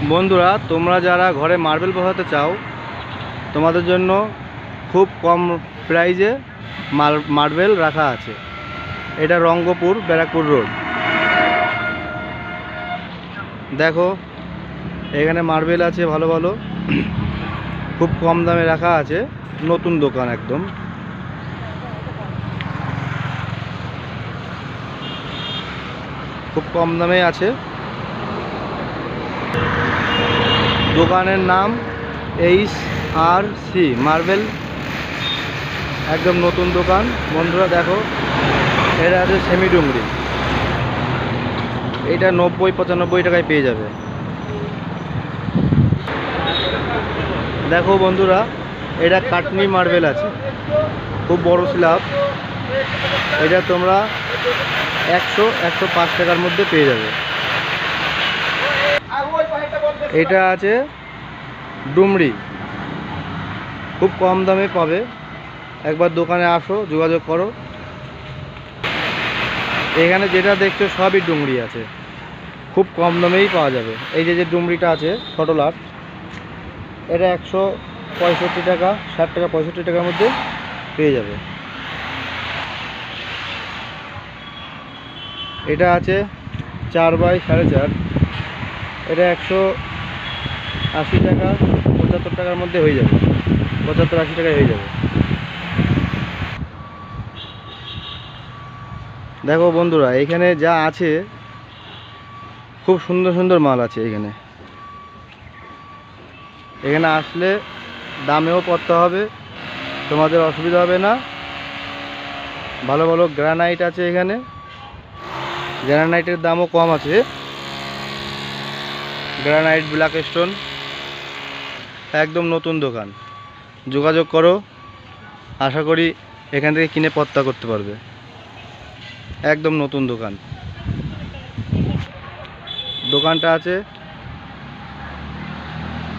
বন্ধুরা, তোমরা যারা ঘরে মার্বেল বসাতে চাও তোমাদের জন্য খুব কম প্রাইজে মার্বেল রাখা আছে। এটা রঙ্গপুর ব্যারাকপুর রোড। দেখো এখানে মার্বেল আছে ভালো ভালো, খুব কম দামে রাখা আছে। নতুন দোকান একদম। খুব কম দামে আছে। দোকানের নাম HRC মার্বেল, একদম নতুন দোকান। বন্ধুরা দেখো, এটা আছে সেমি ডুংরি। এটা 90-95 টাকায় পেয়ে যাবে। দেখো বন্ধুরা, এটা কাটনি মার্বেল আছে, খুব বড় স্ল্যাব। এটা তোমরা 100-105 টাকার মধ্যে পেয়ে যাবে। এটা আছে ডুমরি, খুব কম দামে পাবে। একবার দোকানে আসো, যোগাযোগ করো। এখানে যেটা দেখছো সবই ডুমরি আছে, খুব কম দামেই পাওয়া যাবে। এই যে ডুমরিটা আছে ছোটো লাট, এটা 165 টাকা, 60 টাকা, 65 টাকার মধ্যে পেয়ে যাবে। এটা আছে 4x4.5, এটা 180 টাকা, 75 টাকার মধ্যে হয়ে যাবে। 75-80 টাকায় হয়ে যাবে। দেখো বন্ধুরা, এখানে যা আছে খুব সুন্দর সুন্দর মাল আছে। এখানে আসলে দামেও পড়তে হবে, তোমাদের অসুবিধা হবে না। ভালো ভালো গ্রানাইট আছে এখানে, গ্রানাইটের দামও কম আছে। গ্রানাইট, ব্ল্যাক স্টোন, একদম নতুন দোকান। যোগাযোগ করো, আশা করি এখান থেকে কিনে পত্তা করতে পারবে। একদম নতুন দোকান। দোকানটা আছে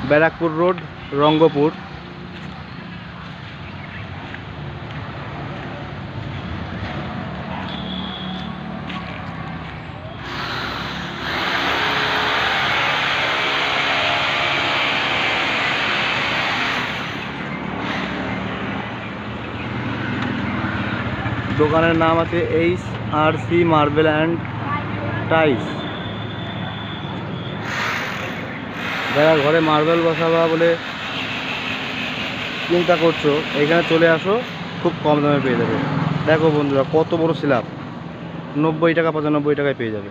ব্যারাকপুর রোড, রঙ্গপুর। দোকানের নাম আছে HRC মার্বেল অ্যান্ড টাইলস। যারা ঘরে মার্বেল বসাবা বলে চিন্তা করছো, এখানে চলে আসো, খুব কম দামে পেয়ে যাবে। দেখো বন্ধুরা, কত বড় স্ল্যাব, 90 টাকা 95 টাকায় পেয়ে যাবে।